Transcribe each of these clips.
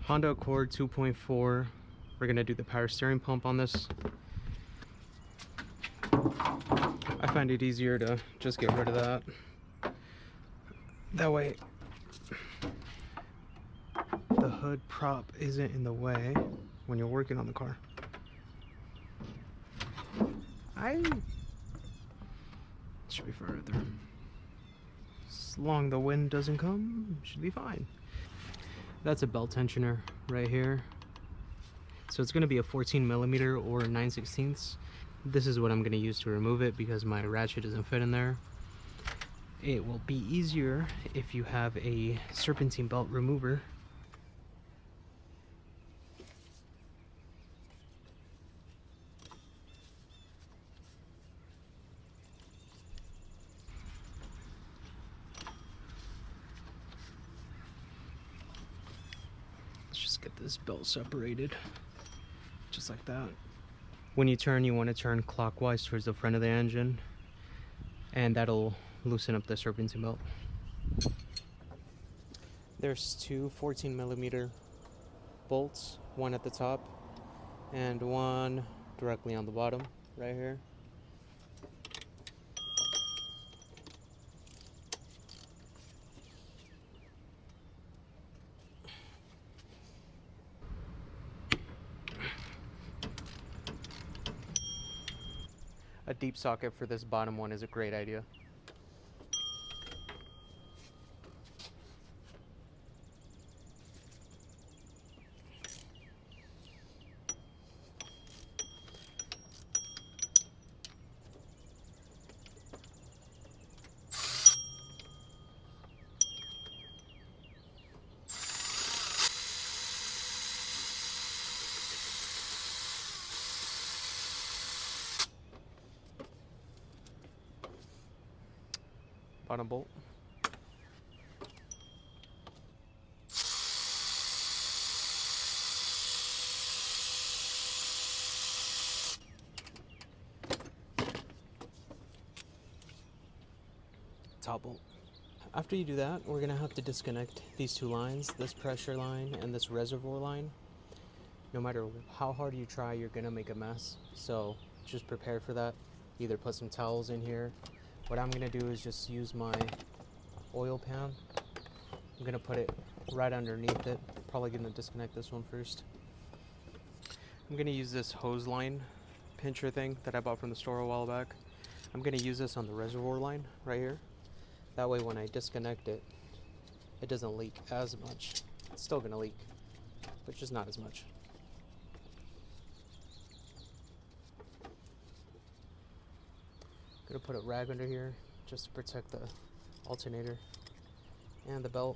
Honda Accord 2.4. We're gonna do the power steering pump on this. I find it easier to just get rid of that. That way the hood prop isn't in the way when you're working on the car. Should be further. As long the wind doesn't come, should be fine. That's a belt tensioner right here. So it's gonna be a 14mm or 9/16. This is what I'm gonna use to remove it because my ratchet doesn't fit in there. It will be easier if you have a serpentine belt remover. Let's just get this belt separated, just like that. When you turn, you want to turn clockwise towards the front of the engine, and that'll loosen up the serpentine belt. There's two 14mm bolts, one at the top and one directly on the bottom right here. A deep socket for this bottom one is a great idea. Bottom bolt. Top bolt. After you do that, we're gonna have to disconnect these two lines, this pressure line and this reservoir line. No matter how hard you try, you're gonna make a mess. So just prepare for that. Either put some towels in here. What I'm gonna do is just use my oil pan. I'm gonna put it right underneath it. Probably gonna disconnect this one first. I'm gonna use this hose line pincher thing that I bought from the store a while back. I'm gonna use this on the reservoir line right here. That way when I disconnect it, it doesn't leak as much. It's still gonna leak, but just not as much. Gonna put a rag under here just to protect the alternator and the belt.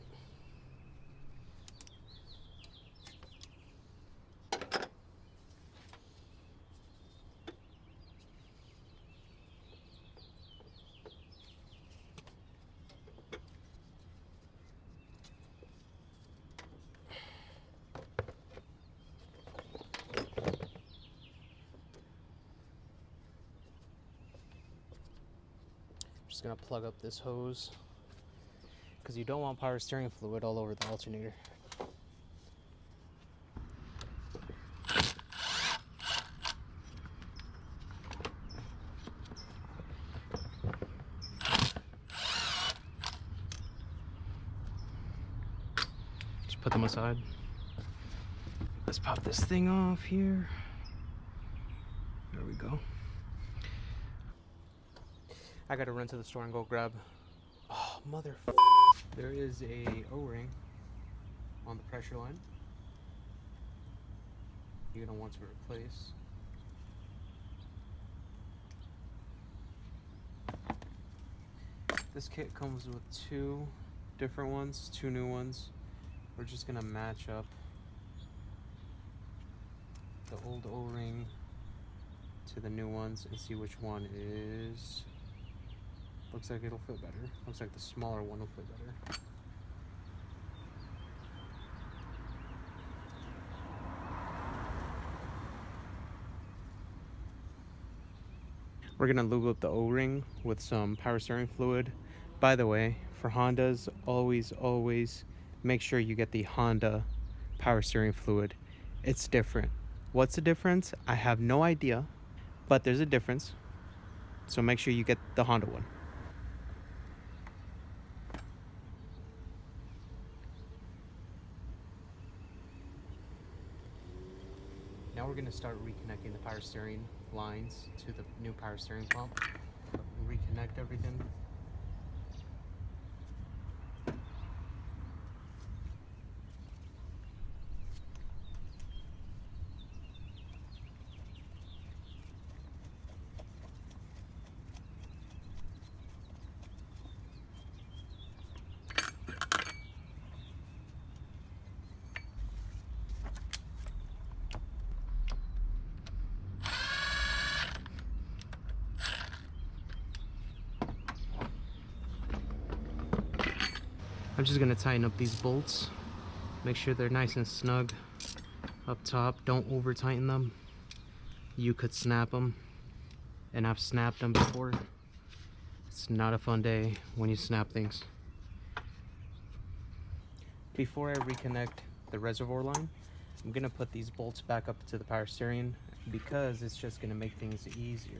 Just gonna plug up this hose because you don't want power steering fluid all over the alternator. Just put them aside. Let's pop this thing off here. There we go. I gotta run to the store and go grab. Oh, mother. There is a O-ring on the pressure line. You're gonna want to replace. This kit comes with two different ones, two new ones. We're just gonna match up the old O-ring to the new ones and see which one is. Looks like it'll fit better. Looks like the smaller one will fit better. We're gonna lube up the O-ring with some power steering fluid. By the way, for Hondas, always make sure you get the power steering fluid. It's different. What's the difference? I have no idea, but there's a difference. So make sure you get the Honda one. Now we're going to start reconnecting the power steering lines to the new power steering pump. Reconnect everything. I'm just gonna tighten up these bolts. Make sure they're nice and snug up top. Don't over tighten them. You could snap them, and I've snapped them before. It's not a fun day when you snap things. Before I reconnect the reservoir line, I'm gonna put these bolts back up to the power steering because it's just gonna make things easier.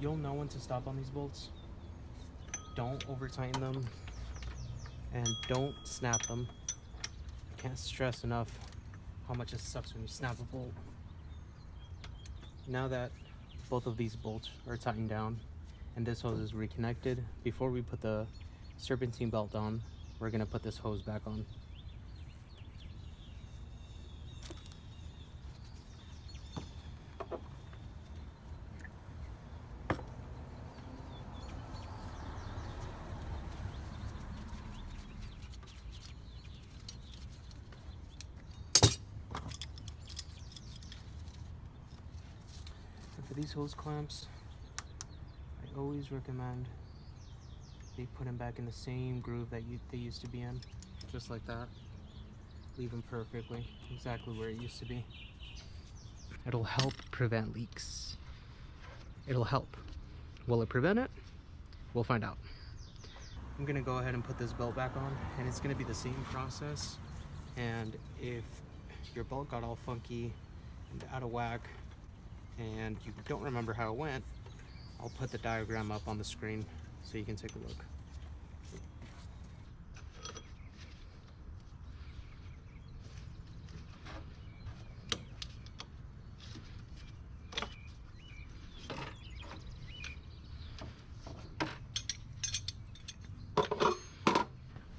You'll know when to stop on these bolts. Don't over tighten them and don't snap them. Can't stress enough how much it sucks when you snap a bolt. Now that both of these bolts are tightened down and this hose is reconnected, before we put the serpentine belt on, we're gonna put this hose back on. For these hose clamps, I always recommend they put them back in the same groove that they used to be in, just like that. Leave them perfectly, exactly where it used to be. It'll help prevent leaks. It'll help. Will it prevent it? We'll find out. I'm gonna go ahead and put this belt back on, and it's gonna be the same process. And if your belt got all funky and out of whack, and you don't remember how it went, I'll put the diagram up on the screen so you can take a look.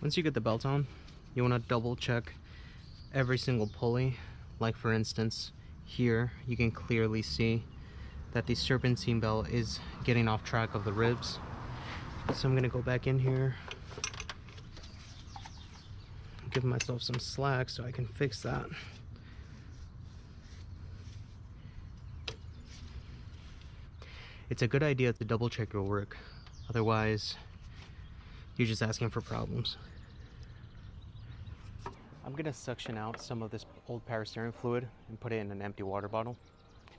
Once you get the belt on, you want to double check every single pulley. Like for instance, here you can clearly see that the serpentine belt is getting off track of the ribs. So I'm gonna go back in here, give myself some slack so I can fix that. It's a good idea to double check your work, otherwise you're just asking for problems. I'm gonna suction out some of this old power steering fluid and put it in an empty water bottle.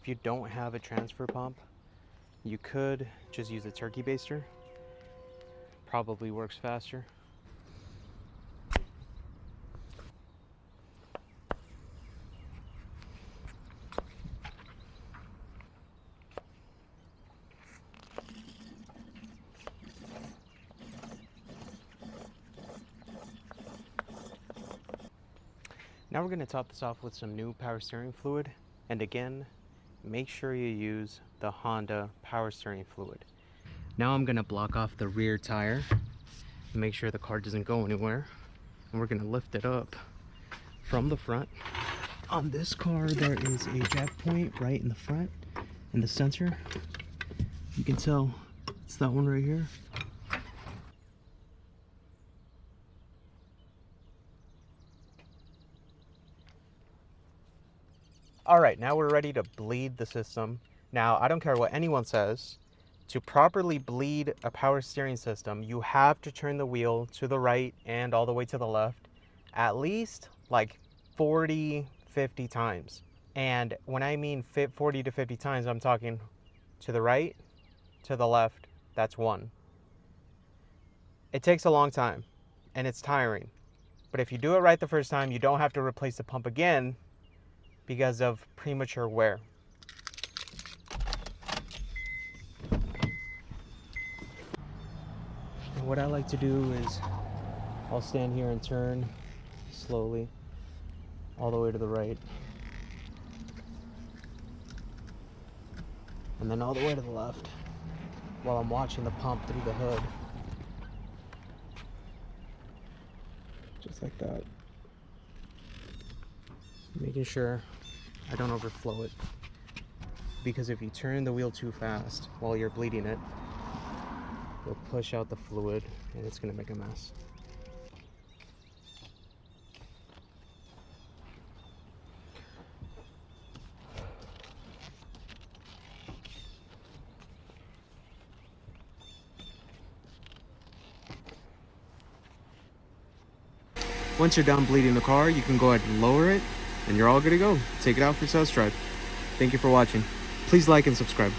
If you don't have a transfer pump, you could just use a turkey baster. Probably works faster. Now we're going to top this off with some new power steering fluid, and again, make sure you use the Honda power steering fluid. Now I'm going to block off the rear tire and make sure the car doesn't go anywhere, and we're going to lift it up from the front. On this car there is a jack point right in the front in the center. You can tell it's that one right here. All right, now we're ready to bleed the system. Now, I don't care what anyone says, to properly bleed a power steering system, you have to turn the wheel to the right and all the way to the left at least like 40, 50 times. And when I mean 40 to 50 times, I'm talking to the right, to the left, that's one. It takes a long time and it's tiring. But if you do it right the first time, you don't have to replace the pump again because of premature wear. And what I like to do is I'll stand here and turn slowly all the way to the right. And then all the way to the left while I'm watching the pump through the hood. Just like that. Making sure I don't overflow it. Because if you turn the wheel too fast while you're bleeding it, you'll push out the fluid and it's gonna make a mess. Once you're done bleeding the car, you can go ahead and lower it and you're all good to go. Take it out for test drive. Thank you for watching. Please like and subscribe.